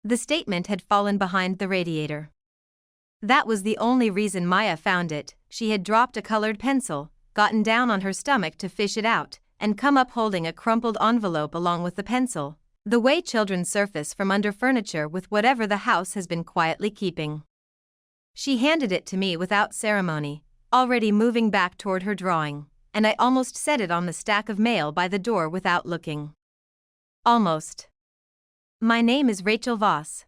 The statement had fallen behind the radiator. That was the only reason Maya found it. She had dropped a colored pencil, gotten down on her stomach to fish it out, and come up holding a crumpled envelope along with the pencil, the way children surface from under furniture with whatever the house has been quietly keeping. She handed it to me without ceremony, already moving back toward her drawing, and I almost set it on the stack of mail by the door without looking. Almost. My name is Rachel Voss.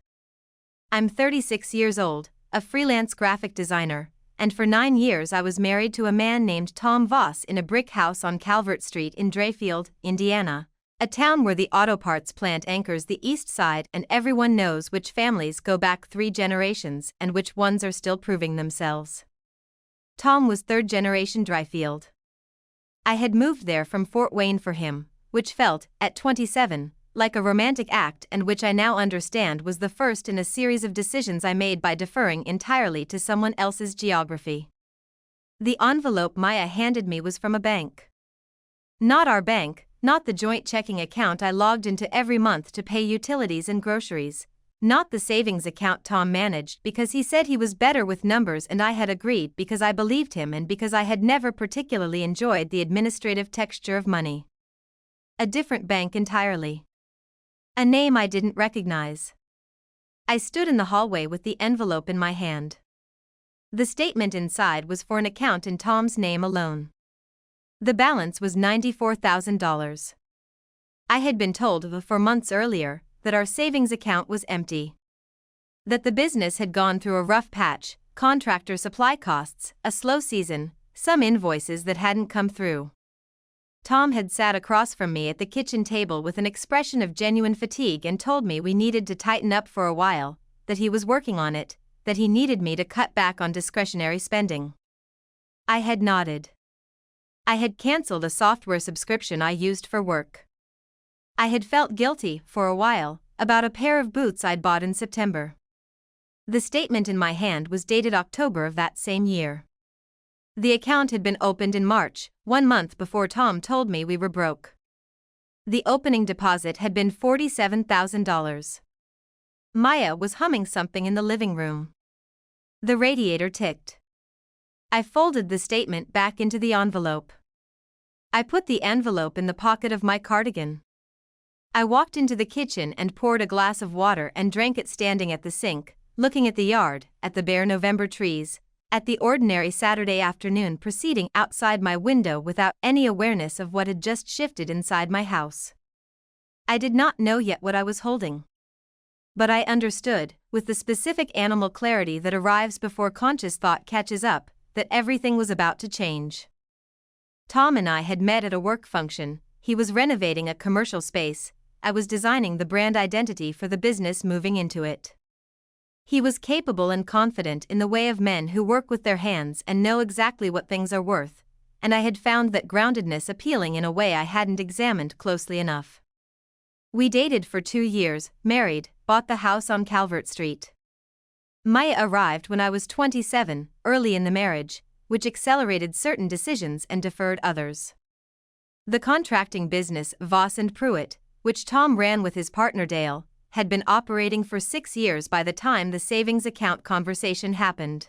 I'm 36 years old, a freelance graphic designer, and for 9 years I was married to a man named Tom Voss in a brick house on Calvert Street in Drayfield, Indiana, a town where the auto parts plant anchors the east side and everyone knows which families go back 3 generations and which ones are still proving themselves. Tom was 3rd generation Drayfield. I had moved there from Fort Wayne for him, which felt, at 27, like a romantic act and which I now understand was the first in a series of decisions I made by deferring entirely to someone else's geography. The envelope Maya handed me was from a bank. Not our bank, not the joint checking account I logged into every month to pay utilities and groceries, not the savings account Tom managed because he said he was better with numbers and I had agreed because I believed him and because I had never particularly enjoyed the administrative texture of money. A different bank entirely. A name I didn't recognize. I stood in the hallway with the envelope in my hand. The statement inside was for an account in Tom's name alone. The balance was $94,000. I had been told for months earlier that our savings account was empty. That the business had gone through a rough patch, contractor supply costs, a slow season, some invoices that hadn't come through. Tom had sat across from me at the kitchen table with an expression of genuine fatigue and told me we needed to tighten up for a while, that he was working on it, that he needed me to cut back on discretionary spending. I had nodded. I had canceled a software subscription I used for work. I had felt guilty, for a while, about a pair of boots I'd bought in September. The statement in my hand was dated October of that same year. The account had been opened in March, 1 month before Tom told me we were broke. The opening deposit had been $47,000. Maya was humming something in the living room. The radiator ticked. I folded the statement back into the envelope. I put the envelope in the pocket of my cardigan. I walked into the kitchen and poured a glass of water and drank it standing at the sink, looking at the yard, at the bare November trees, at the ordinary Saturday afternoon proceeding outside my window without any awareness of what had just shifted inside my house. I did not know yet what I was holding. But I understood, with the specific animal clarity that arrives before conscious thought catches up, that everything was about to change. Tom and I had met at a work function. He was renovating a commercial space. I was designing the brand identity for the business moving into it. He was capable and confident in the way of men who work with their hands and know exactly what things are worth, and I had found that groundedness appealing in a way I hadn't examined closely enough. We dated for 2 years, married, bought the house on Calvert Street. Maya arrived when I was 27, early in the marriage, which accelerated certain decisions and deferred others. The contracting business Voss and Pruitt, which Tom ran with his partner Dale, had been operating for 6 years by the time the savings account conversation happened.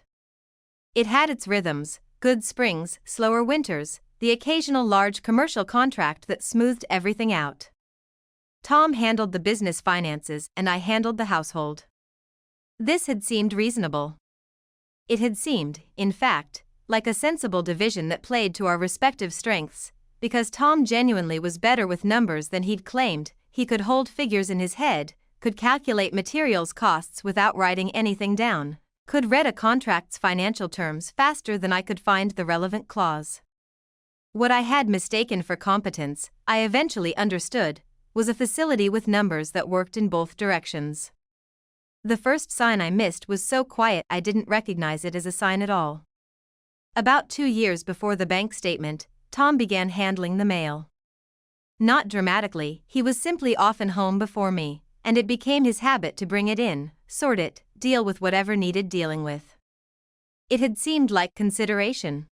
It had its rhythms, good springs, slower winters, the occasional large commercial contract that smoothed everything out. Tom handled the business finances and I handled the household. This had seemed reasonable. It had seemed, in fact, like a sensible division that played to our respective strengths, because Tom genuinely was better with numbers than he'd claimed. He could hold figures in his head, could calculate materials costs without writing anything down, could read a contract's financial terms faster than I could find the relevant clause. What I had mistaken for competence, I eventually understood, was a facility with numbers that worked in both directions. The first sign I missed was so quiet I didn't recognize it as a sign at all. About 2 years before the bank statement, Tom began handling the mail. Not dramatically, he was simply often home before me, and it became his habit to bring it in, sort it, deal with whatever needed dealing with. It had seemed like consideration.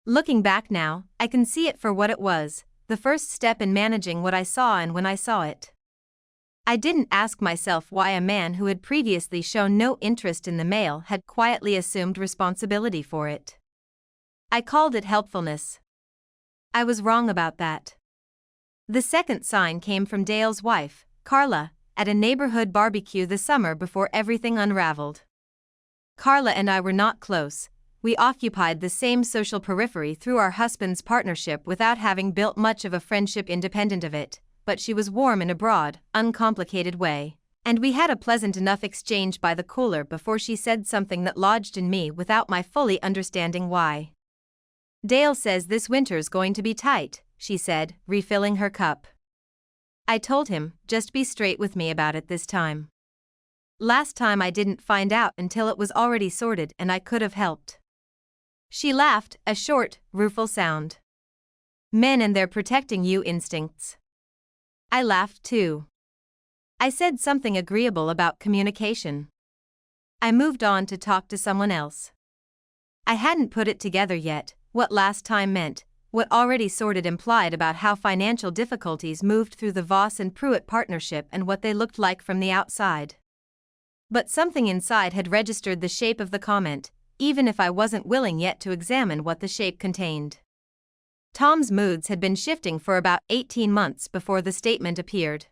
Looking back now, I can see it for what it was, the first step in managing what I saw and when I saw it. I didn't ask myself why a man who had previously shown no interest in the mail had quietly assumed responsibility for it. I called it helpfulness. I was wrong about that. The second sign came from Dale's wife, Carla, at a neighborhood barbecue the summer before everything unraveled. Carla and I were not close. We occupied the same social periphery through our husband's partnership without having built much of a friendship independent of it, but she was warm in a broad, uncomplicated way, and we had a pleasant enough exchange by the cooler before she said something that lodged in me without my fully understanding why. "Dale says this winter's going to be tight," she said, refilling her cup. I told him, just be straight with me about it this time. Last time I didn't find out until it was already sorted and I could have helped. She laughed, a short, rueful sound. Men and their protecting you instincts. I laughed too. I said something agreeable about communication. I moved on to talk to someone else. I hadn't put it together yet, what last time meant, what already sorted implied about how financial difficulties moved through the Voss and Pruitt partnership and what they looked like from the outside. But something inside had registered the shape of the comment, even if I wasn't willing yet to examine what the shape contained. Tom's moods had been shifting for about 18 months before the statement appeared.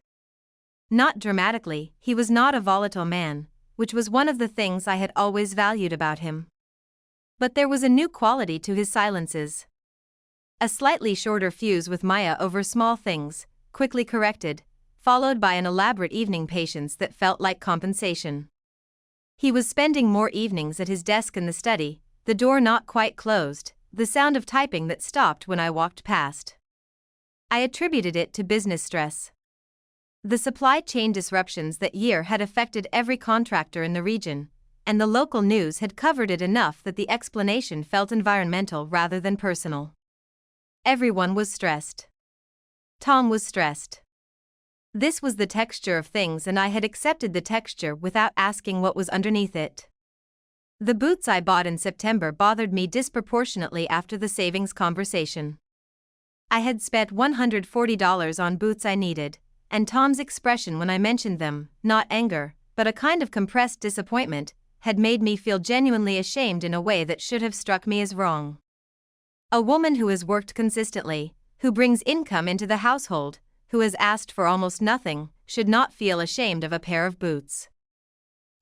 Not dramatically, he was not a volatile man, which was one of the things I had always valued about him. But there was a new quality to his silences. A slightly shorter fuse with Maya over small things, quickly corrected, followed by an elaborate evening patience that felt like compensation. He was spending more evenings at his desk in the study, the door not quite closed, the sound of typing that stopped when I walked past. I attributed it to business stress. The supply chain disruptions that year had affected every contractor in the region, and the local news had covered it enough that the explanation felt environmental rather than personal. Everyone was stressed. Tom was stressed. This was the texture of things and I had accepted the texture without asking what was underneath it. The boots I bought in September bothered me disproportionately after the savings conversation. I had spent $140 on boots I needed, and Tom's expression when I mentioned them, not anger, but a kind of compressed disappointment, had made me feel genuinely ashamed in a way that should have struck me as wrong. A woman who has worked consistently, who brings income into the household, who has asked for almost nothing, should not feel ashamed of a pair of boots.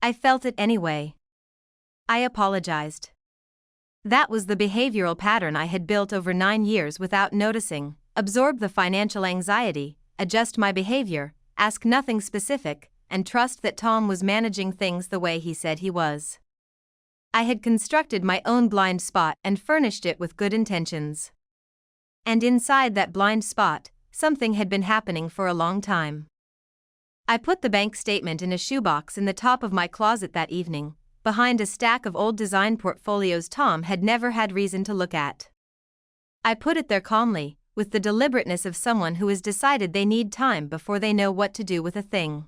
I felt it anyway. I apologized. That was the behavioral pattern I had built over 9 years without noticing: absorb the financial anxiety, adjust my behavior, ask nothing specific, and trust that Tom was managing things the way he said he was. I had constructed my own blind spot and furnished it with good intentions. And inside that blind spot, something had been happening for a long time. I put the bank statement in a shoebox in the top of my closet that evening, behind a stack of old design portfolios Tom had never had reason to look at. I put it there calmly, with the deliberateness of someone who has decided they need time before they know what to do with a thing.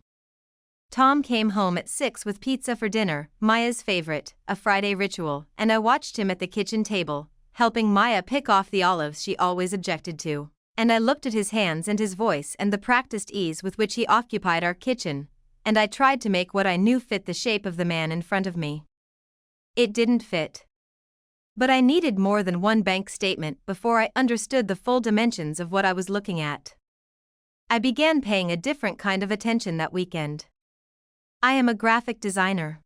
Tom came home at 6 with pizza for dinner, Maya's favorite, a Friday ritual, and I watched him at the kitchen table, helping Maya pick off the olives she always objected to. And I looked at his hands and his voice and the practiced ease with which he occupied our kitchen, and I tried to make what I knew fit the shape of the man in front of me. It didn't fit. But I needed more than one bank statement before I understood the full dimensions of what I was looking at. I began paying a different kind of attention that weekend. I am a graphic designer.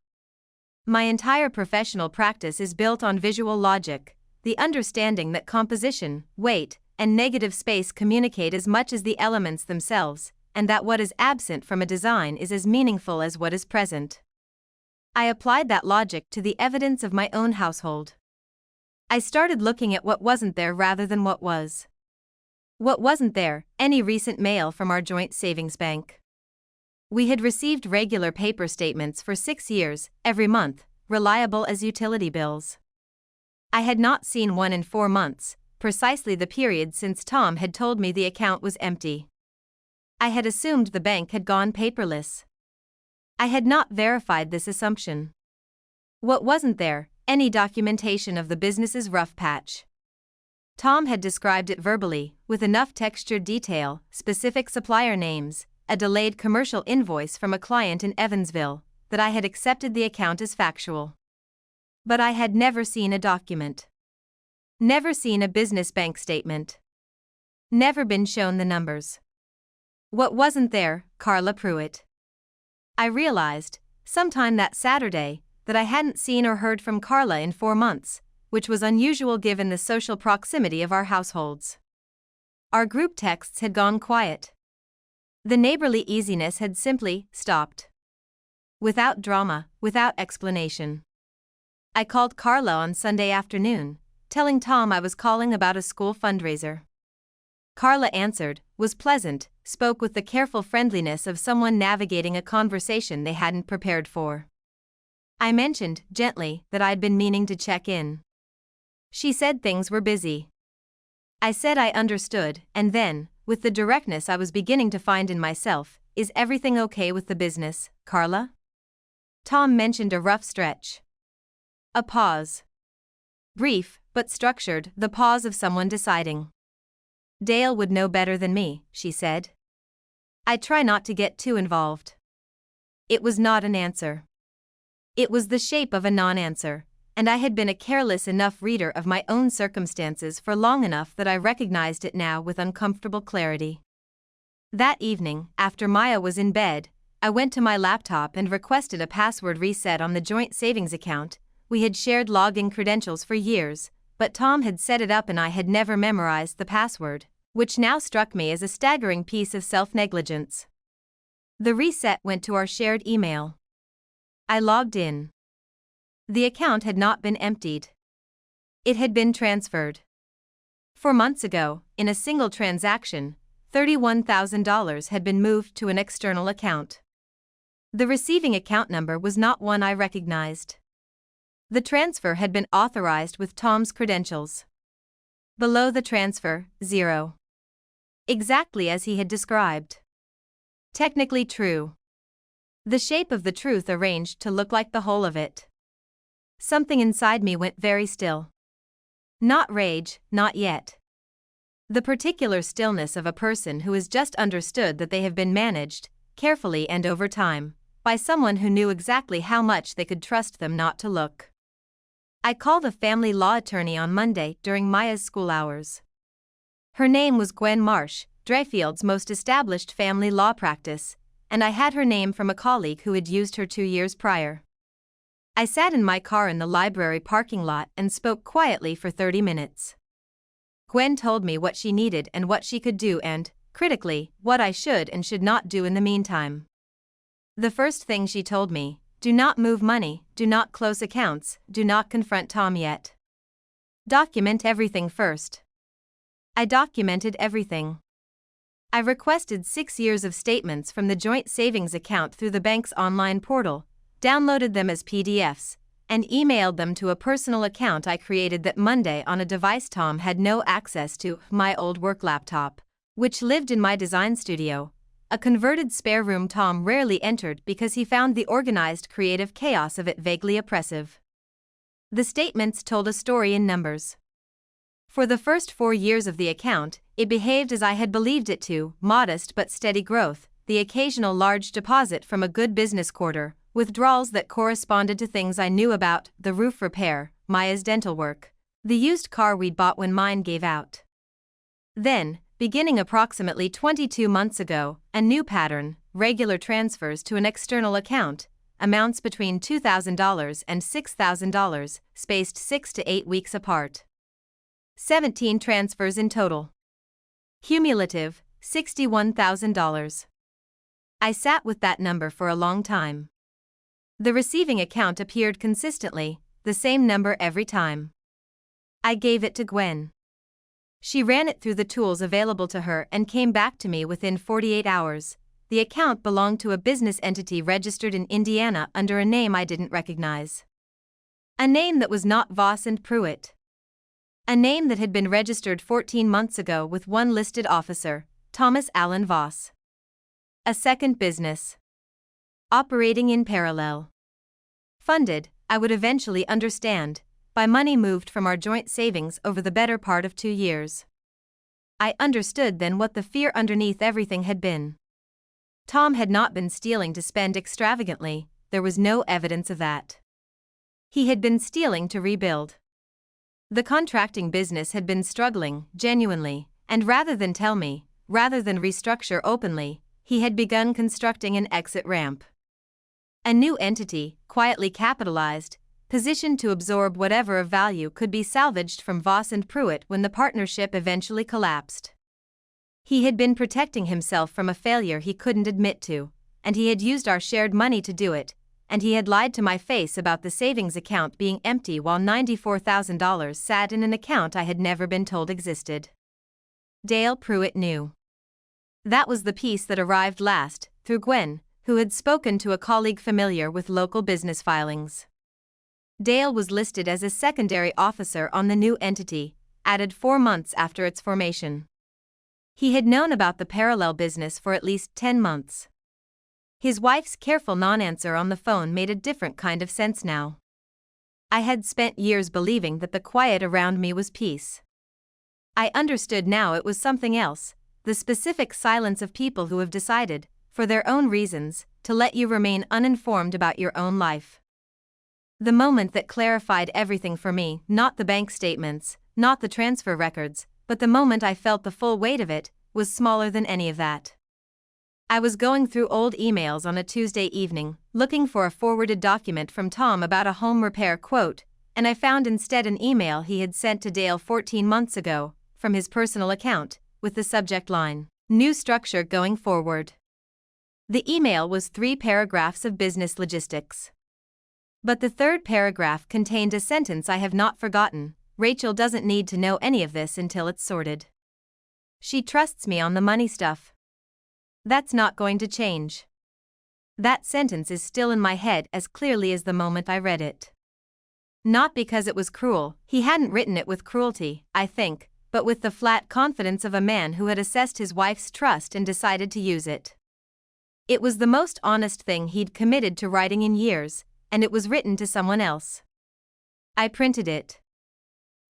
My entire professional practice is built on visual logic, the understanding that composition, weight, and negative space communicate as much as the elements themselves, and that what is absent from a design is as meaningful as what is present. I applied that logic to the evidence of my own household. I started looking at what wasn't there rather than what was. What wasn't there? Any recent mail from our joint savings bank. We had received regular paper statements for 6 years, every month, reliable as utility bills. I had not seen one in 4 months, precisely the period since Tom had told me the account was empty. I had assumed the bank had gone paperless. I had not verified this assumption. What wasn't there? Any documentation of the business's rough patch. Tom had described it verbally, with enough textured detail, specific supplier names, a delayed commercial invoice from a client in Evansville, that I had accepted the account as factual. But I had never seen a document. Never seen a business bank statement. Never been shown the numbers. What wasn't there, Carla Pruitt? I realized, sometime that Saturday, that I hadn't seen or heard from Carla in 4 months, which was unusual given the social proximity of our households. Our group texts had gone quiet. The neighborly easiness had simply stopped. Without drama, without explanation. I called Carla on Sunday afternoon, telling Tom I was calling about a school fundraiser. Carla answered, was pleasant, spoke with the careful friendliness of someone navigating a conversation they hadn't prepared for. I mentioned, gently, that I'd been meaning to check in. She said things were busy. I said I understood, and then, with the directness I was beginning to find in myself, is everything okay with the business, Carla? Tom mentioned a rough stretch. A pause. Brief, but structured, the pause of someone deciding. Dale would know better than me, she said. I try not to get too involved. It was not an answer. It was the shape of a non-answer, and I had been a careless enough reader of my own circumstances for long enough that I recognized it now with uncomfortable clarity. That evening, after Maya was in bed, I went to my laptop and requested a password reset on the joint savings account. We had shared login credentials for years, but Tom had set it up and I had never memorized the password, which now struck me as a staggering piece of self-negligence. The reset went to our shared email. I logged in. The account had not been emptied. It had been transferred. 4 months ago, in a single transaction, $31,000 had been moved to an external account. The receiving account number was not one I recognized. The transfer had been authorized with Tom's credentials. Below the transfer, 0. Exactly as he had described. Technically true. The shape of the truth arranged to look like the whole of it. Something inside me went very still. Not rage, not yet. The particular stillness of a person who has just understood that they have been managed, carefully and over time, by someone who knew exactly how much they could trust them not to look. I called a family law attorney on Monday during Maya's school hours. Her name was Gwen Marsh, Dreyfield's most established family law practice, and I had her name from a colleague who had used her 2 years prior. I sat in my car in the library parking lot and spoke quietly for 30 minutes. Gwen told me what she needed and what she could do and, critically, what I should and should not do in the meantime. The first thing she told me, do not move money, do not close accounts, do not confront Tom yet. Document everything first. I documented everything. I requested 6 years of statements from the joint savings account through the bank's online portal, downloaded them as PDFs, and emailed them to a personal account I created that Monday on a device Tom had no access to, my old work laptop, which lived in my design studio, a converted spare room Tom rarely entered because he found the organized creative chaos of it vaguely oppressive. The statements told a story in numbers. For the first 4 years of the account, it behaved as I had believed it to, modest but steady growth, the occasional large deposit from a good business quarter, withdrawals that corresponded to things I knew about, the roof repair, Maya's dental work, the used car we'd bought when mine gave out. Then, beginning approximately 22 months ago, a new pattern, regular transfers to an external account, amounts between $2,000 and $6,000, spaced 6 to 8 weeks apart. 17 transfers in total. Cumulative, $61,000. I sat with that number for a long time. The receiving account appeared consistently, the same number every time. I gave it to Gwen. She ran it through the tools available to her and came back to me within 48 hours. The account belonged to a business entity registered in Indiana under a name I didn't recognize. A name that was not Voss and Pruitt. A name that had been registered 14 months ago with one listed officer, Thomas Allen Voss. A second business. Operating in parallel. Funded, I would eventually understand, by money moved from our joint savings over the better part of 2 years. I understood then what the fear underneath everything had been. Tom had not been stealing to spend extravagantly, there was no evidence of that. He had been stealing to rebuild. The contracting business had been struggling, genuinely, and rather than tell me, rather than restructure openly, he had begun constructing an exit ramp. A new entity, quietly capitalized, positioned to absorb whatever of value could be salvaged from Voss and Pruitt when the partnership eventually collapsed. He had been protecting himself from a failure he couldn't admit to, and he had used our shared money to do it, and he had lied to my face about the savings account being empty while $94,000 sat in an account I had never been told existed. Dale Pruitt knew. That was the piece that arrived last, through Gwen, who had spoken to a colleague familiar with local business filings. Dale was listed as a secondary officer on the new entity, added 4 months after its formation. He had known about the parallel business for at least 10 months. His wife's careful non-answer on the phone made a different kind of sense now. I had spent years believing that the quiet around me was peace. I understood now it was something else, the specific silence of people who have decided, for their own reasons, to let you remain uninformed about your own life. The moment that clarified everything for me, not the bank statements, not the transfer records, but the moment I felt the full weight of it, was smaller than any of that. I was going through old emails on a Tuesday evening, looking for a forwarded document from Tom about a home repair quote, and I found instead an email he had sent to Dale 14 months ago, from his personal account, with the subject line, "New structure going forward." The email was 3 paragraphs of business logistics. But the third paragraph contained a sentence I have not forgotten: "Rachel doesn't need to know any of this until it's sorted. She trusts me on the money stuff. That's not going to change." That sentence is still in my head as clearly as the moment I read it. Not because it was cruel, he hadn't written it with cruelty, I think, but with the flat confidence of a man who had assessed his wife's trust and decided to use it. It was the most honest thing he'd committed to writing in years, and it was written to someone else. I printed it.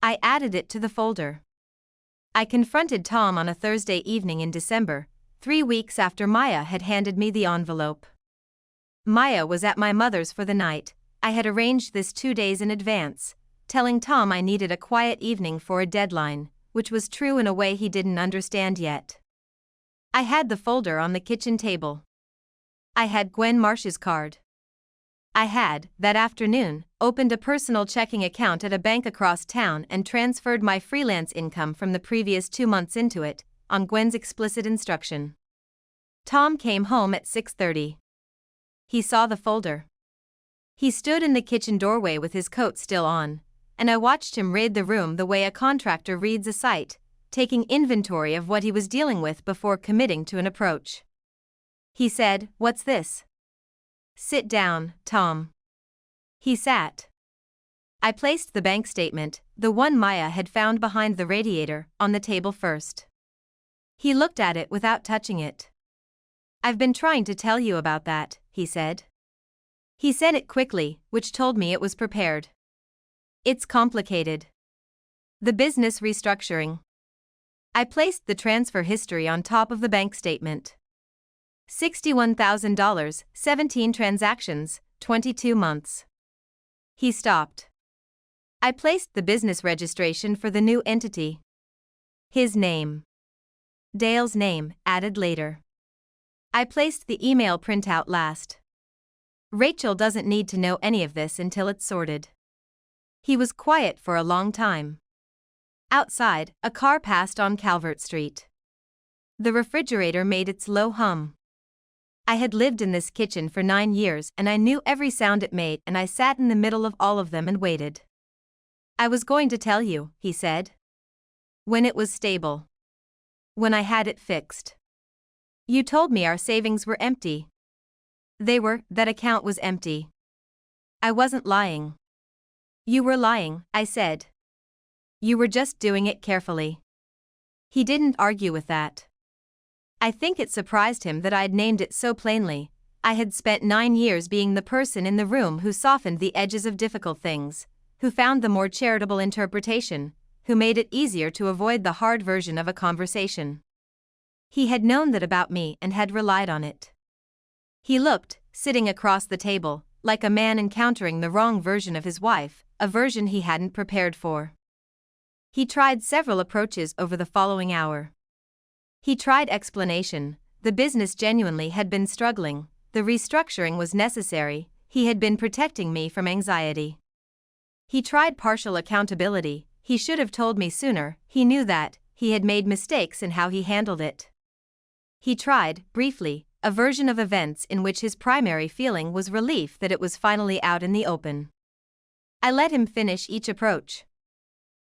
I added it to the folder. I confronted Tom on a Thursday evening in December, 3 weeks after Maya had handed me the envelope. Maya was at my mother's for the night. I had arranged this 2 days in advance, telling Tom I needed a quiet evening for a deadline, which was true in a way he didn't understand yet. I had the folder on the kitchen table. I had Gwen Marsh's card. I had, that afternoon, opened a personal checking account at a bank across town and transferred my freelance income from the previous 2 months into it, on Gwen's explicit instruction. Tom came home at 6:30. He saw the folder. He stood in the kitchen doorway with his coat still on, and I watched him raid the room the way a contractor reads a site, taking inventory of what he was dealing with before committing to an approach. He said, "What's this?" "Sit down, Tom." He sat. I placed the bank statement, the one Maya had found behind the radiator, on the table first. He looked at it without touching it. "I've been trying to tell you about that," he said. He said it quickly, which told me it was prepared. "It's complicated. The business restructuring." I placed the transfer history on top of the bank statement. $61,000, 17 transactions, 22 months. He stopped. I placed the business registration for the new entity. His name. Dale's name, added later. I placed the email printout last. "Rachel doesn't need to know any of this until it's sorted." He was quiet for a long time. Outside, a car passed on Calvert Street. The refrigerator made its low hum. I had lived in this kitchen for 9 years and I knew every sound it made, and I sat in the middle of all of them and waited. "I was going to tell you," he said. "When it was stable. When I had it fixed. You told me our savings were empty." "They were, that account was empty." I wasn't lying. "You were lying," I said. "You were just doing it carefully." He didn't argue with that. I think it surprised him that I'd named it so plainly. I had spent 9 years being the person in the room who softened the edges of difficult things, who found the more charitable interpretation, who made it easier to avoid the hard version of a conversation. He had known that about me and had relied on it. He looked, sitting across the table, like a man encountering the wrong version of his wife, a version he hadn't prepared for. He tried several approaches over the following hour. He tried explanation. The business genuinely had been struggling, the restructuring was necessary, he had been protecting me from anxiety. He tried partial accountability, he should have told me sooner, he knew that, he had made mistakes in how he handled it. He tried, briefly, a version of events in which his primary feeling was relief that it was finally out in the open. I let him finish each approach.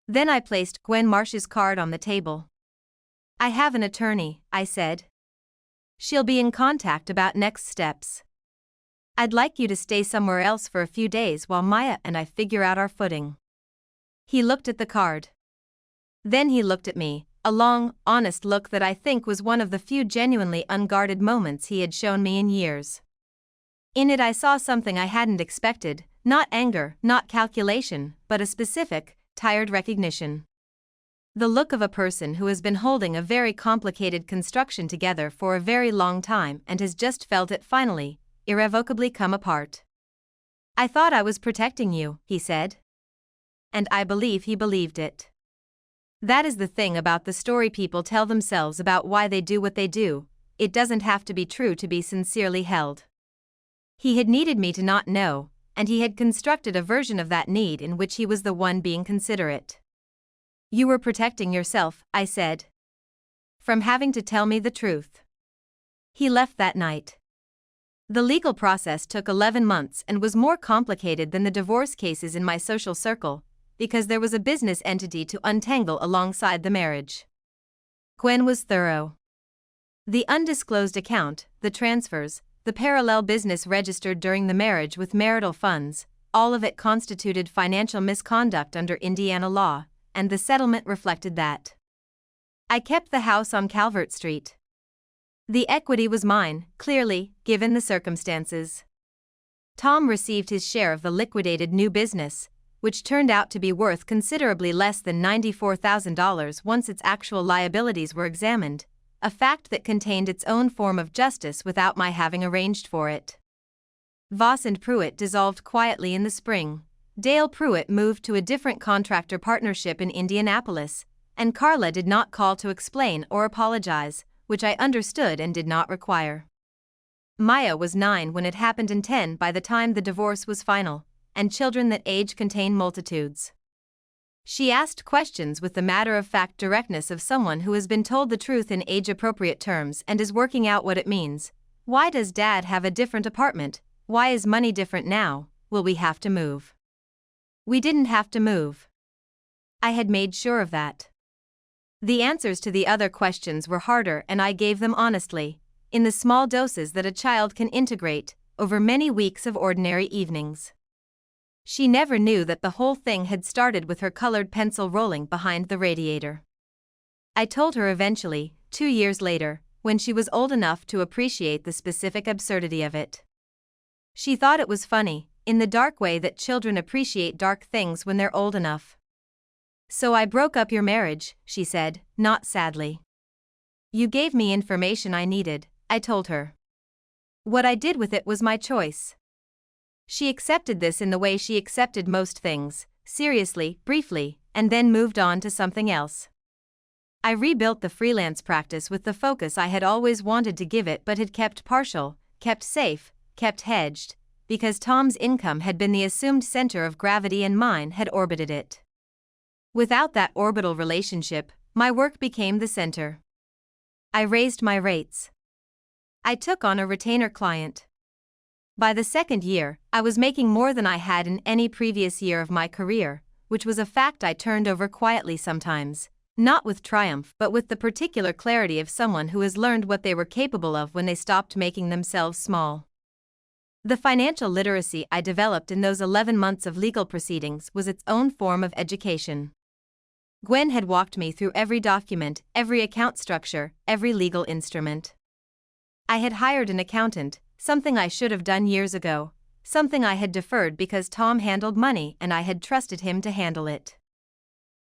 Then I placed Gwen Marsh's card on the table. "I have an attorney," I said. "She'll be in contact about next steps. I'd like you to stay somewhere else for a few days while Maya and I figure out our footing." He looked at the card. Then he looked at me, a long, honest look that I think was one of the few genuinely unguarded moments he had shown me in years. In it I saw something I hadn't expected, not anger, not calculation, but a specific, tired recognition. The look of a person who has been holding a very complicated construction together for a very long time and has just felt it finally, irrevocably come apart. "I thought I was protecting you," he said. And I believe he believed it. That is the thing about the story people tell themselves about why they do what they do, it doesn't have to be true to be sincerely held. He had needed me to not know, and he had constructed a version of that need in which he was the one being considerate. "You were protecting yourself," I said. "From having to tell me the truth." He left that night. The legal process took 11 months and was more complicated than the divorce cases in my social circle, because there was a business entity to untangle alongside the marriage. Gwen was thorough. The undisclosed account, the transfers, the parallel business registered during the marriage with marital funds, all of it constituted financial misconduct under Indiana law, and the settlement reflected that. I kept the house on Calvert Street. The equity was mine, clearly, given the circumstances. Tom received his share of the liquidated new business, which turned out to be worth considerably less than $94,000 once its actual liabilities were examined, a fact that contained its own form of justice without my having arranged for it. Voss and Pruitt dissolved quietly in the spring. Dale Pruitt moved to a different contractor partnership in Indianapolis, and Carla did not call to explain or apologize, which I understood and did not require. Maya was 9 when it happened and 10 by the time the divorce was final, and children that age contain multitudes. She asked questions with the matter-of-fact directness of someone who has been told the truth in age-appropriate terms and is working out what it means. Why does Dad have a different apartment? Why is money different now? Will we have to move? We didn't have to move. I had made sure of that. The answers to the other questions were harder and I gave them honestly, in the small doses that a child can integrate, over many weeks of ordinary evenings. She never knew that the whole thing had started with her colored pencil rolling behind the radiator. I told her eventually, 2 years later, when she was old enough to appreciate the specific absurdity of it. She thought it was funny, in the dark way that children appreciate dark things when they're old enough. "So I broke up your marriage," she said, not sadly. "You gave me information I needed," I told her. "What I did with it was my choice." She accepted this in the way she accepted most things, seriously, briefly, and then moved on to something else. I rebuilt the freelance practice with the focus I had always wanted to give it but had kept partial, kept safe, kept hedged, because Tom's income had been the assumed center of gravity and mine had orbited it. Without that orbital relationship, my work became the center. I raised my rates. I took on a retainer client. By the second year, I was making more than I had in any previous year of my career, which was a fact I turned over quietly sometimes, not with triumph but with the particular clarity of someone who has learned what they were capable of when they stopped making themselves small. The financial literacy I developed in those 11 months of legal proceedings was its own form of education. Gwen had walked me through every document, every account structure, every legal instrument. I had hired an accountant, something I should have done years ago, something I had deferred because Tom handled money and I had trusted him to handle it.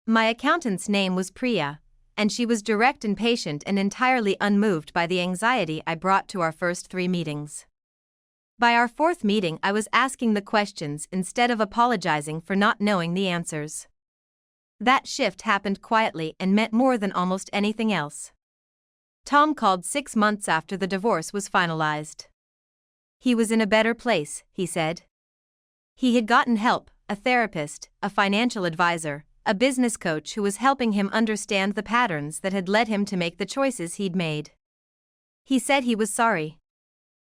My accountant's name was Priya, and she was direct and patient and entirely unmoved by the anxiety I brought to our first 3 meetings. By our fourth meeting, I was asking the questions instead of apologizing for not knowing the answers. That shift happened quietly and meant more than almost anything else. Tom called 6 months after the divorce was finalized. He was in a better place, he said. He had gotten help, a therapist, a financial advisor, a business coach who was helping him understand the patterns that had led him to make the choices he'd made. He said he was sorry.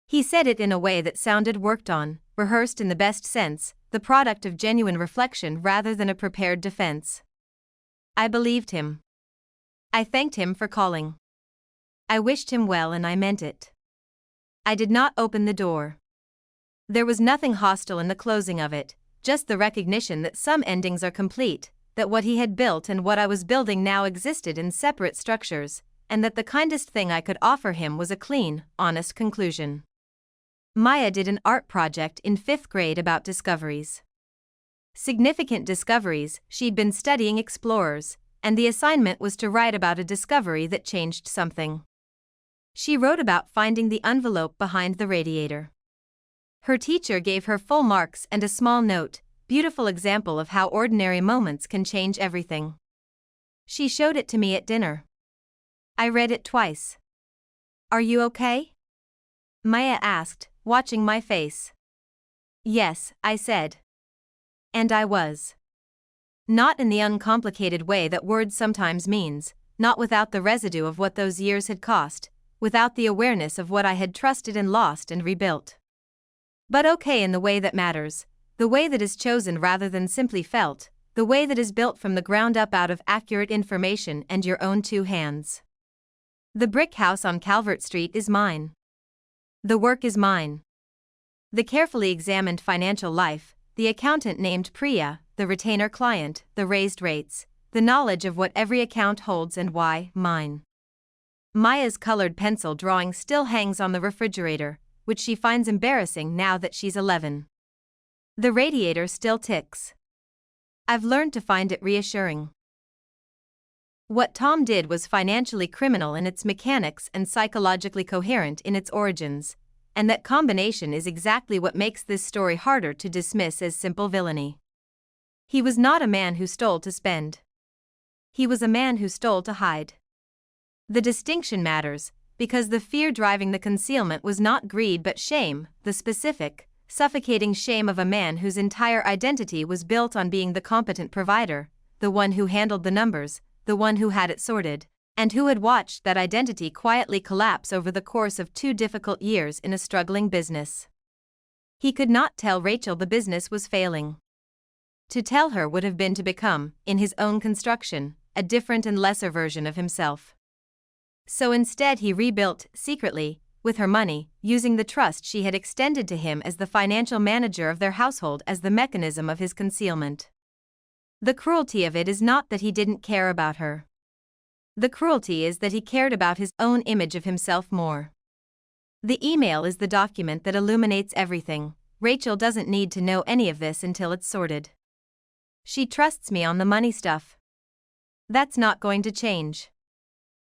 He said it in a way that sounded worked on, rehearsed in the best sense, the product of genuine reflection rather than a prepared defense. I believed him. I thanked him for calling. I wished him well and I meant it. I did not open the door. There was nothing hostile in the closing of it, just the recognition that some endings are complete, that what he had built and what I was building now existed in separate structures, and that the kindest thing I could offer him was a clean, honest conclusion. Maya did an art project in 5th grade about discoveries. Significant discoveries. She'd been studying explorers, and the assignment was to write about a discovery that changed something. She wrote about finding the envelope behind the radiator. Her teacher gave her full marks and a small note, beautiful example of how ordinary moments can change everything. She showed it to me at dinner. I read it twice. Are you okay? Maya asked, watching my face. Yes, I said. And I was. Not in the uncomplicated way that words sometimes means, not without the residue of what those years had cost, without the awareness of what I had trusted and lost and rebuilt. But okay in the way that matters, the way that is chosen rather than simply felt, the way that is built from the ground up out of accurate information and your own 2 hands. The brick house on Calvert Street is mine. The work is mine. The carefully examined financial life, the accountant named Priya, the retainer client, the raised rates, the knowledge of what every account holds and why, mine. Maya's colored pencil drawing still hangs on the refrigerator, which she finds embarrassing now that she's 11. The radiator still ticks. I've learned to find it reassuring. What Tom did was financially criminal in its mechanics and psychologically coherent in its origins, and that combination is exactly what makes this story harder to dismiss as simple villainy. He was not a man who stole to spend. He was a man who stole to hide. The distinction matters, because the fear driving the concealment was not greed but shame, the specific, suffocating shame of a man whose entire identity was built on being the competent provider, the one who handled the numbers, the one who had it sorted, and who had watched that identity quietly collapse over the course of 2 difficult years in a struggling business. He could not tell Rachel the business was failing. To tell her would have been to become, in his own construction, a different and lesser version of himself. So instead he rebuilt, secretly, with her money, using the trust she had extended to him as the financial manager of their household as the mechanism of his concealment. The cruelty of it is not that he didn't care about her. The cruelty is that he cared about his own image of himself more. The email is the document that illuminates everything. Rachel doesn't need to know any of this until it's sorted. She trusts me on the money stuff. That's not going to change.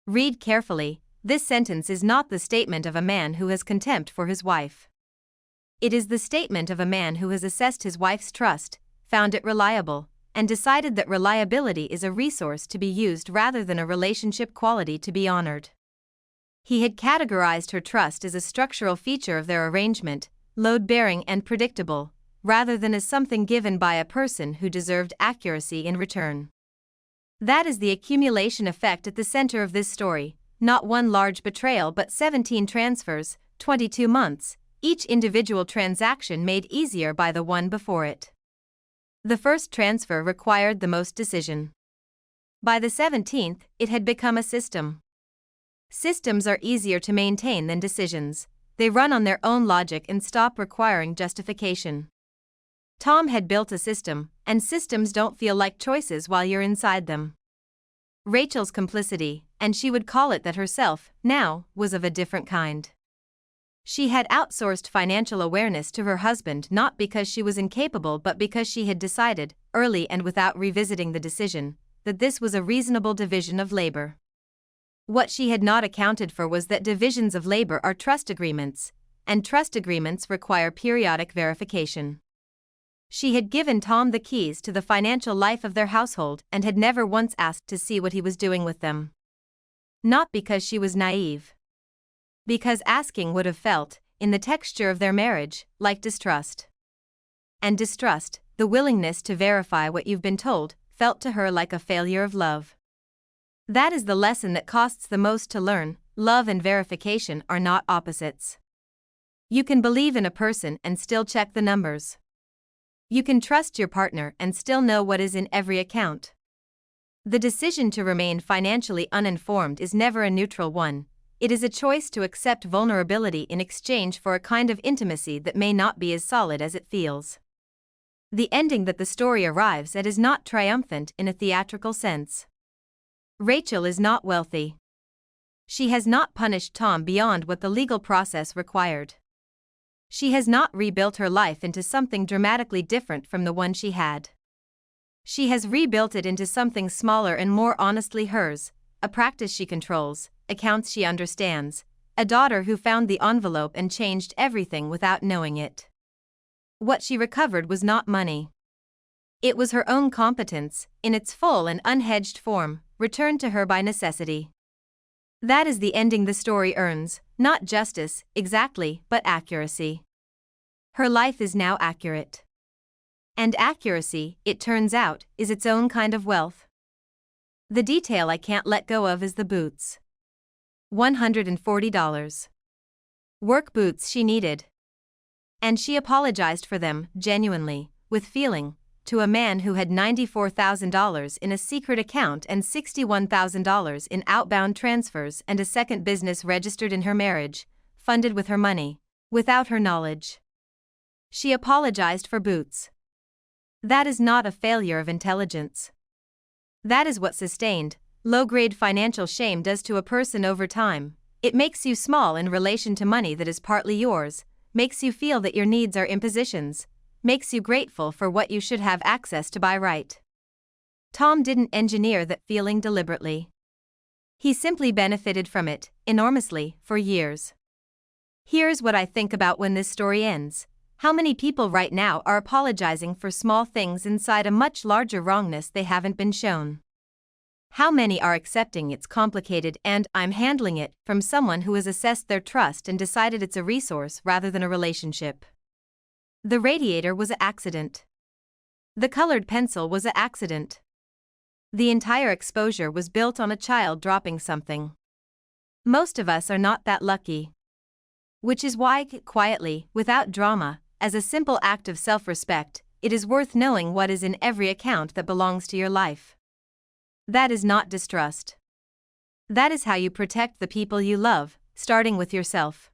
Read carefully, this sentence is not the statement of a man who has contempt for his wife. It is the statement of a man who has assessed his wife's trust, found it reliable, and decided that reliability is a resource to be used rather than a relationship quality to be honored. He had categorized her trust as a structural feature of their arrangement, load-bearing and predictable, rather than as something given by a person who deserved accuracy in return. That is the accumulation effect at the center of this story, not one large betrayal but 17 transfers, 22 months, each individual transaction made easier by the one before it. The first transfer required the most decision. By the 17th, it had become a system. Systems are easier to maintain than decisions. They run on their own logic and stop requiring justification. Tom had built a system, and systems don't feel like choices while you're inside them. Rachel's complicity, and she would call it that herself, now, was of a different kind. She had outsourced financial awareness to her husband not because she was incapable but because she had decided, early and without revisiting the decision, that this was a reasonable division of labor. What she had not accounted for was that divisions of labor are trust agreements, and trust agreements require periodic verification. She had given Tom the keys to the financial life of their household and had never once asked to see what he was doing with them. Not because she was naive. Because asking would have felt, in the texture of their marriage, like distrust. And distrust, the willingness to verify what you've been told, felt to her like a failure of love. That is the lesson that costs the most to learn. Love and verification are not opposites. You can believe in a person and still check the numbers. You can trust your partner and still know what is in every account. The decision to remain financially uninformed is never a neutral one. It is a choice to accept vulnerability in exchange for a kind of intimacy that may not be as solid as it feels. The ending that the story arrives at is not triumphant in a theatrical sense. Rachel is not wealthy. She has not punished Tom beyond what the legal process required. She has not rebuilt her life into something dramatically different from the one she had. She has rebuilt it into something smaller and more honestly hers, a practice she controls, accounts she understands, a daughter who found the envelope and changed everything without knowing it. What she recovered was not money. It was her own competence, in its full and unhedged form, returned to her by necessity. That is the ending the story earns, not justice, exactly, but accuracy. Her life is now accurate. And accuracy, it turns out, is its own kind of wealth. The detail I can't let go of is the boots. $140. Work boots she needed. And she apologized for them, genuinely, with feeling, to a man who had $94,000 in a secret account and $61,000 in outbound transfers and a second business registered in her marriage, funded with her money, without her knowledge. She apologized for boots. That is not a failure of intelligence. That is what sustained, low-grade financial shame does to a person over time. It makes you small in relation to money that is partly yours, makes you feel that your needs are impositions, makes you grateful for what you should have access to by right. Tom didn't engineer that feeling deliberately. He simply benefited from it, enormously, for years. Here's what I think about when this story ends. How many people right now are apologizing for small things inside a much larger wrongness they haven't been shown? How many are accepting it's complicated and I'm handling it from someone who has assessed their trust and decided it's a resource rather than a relationship? The radiator was an accident. The colored pencil was an accident. The entire exposure was built on a child dropping something. Most of us are not that lucky. Which is why, quietly, without drama, as a simple act of self-respect, it is worth knowing what is in every account that belongs to your life. That is not distrust. That is how you protect the people you love, starting with yourself.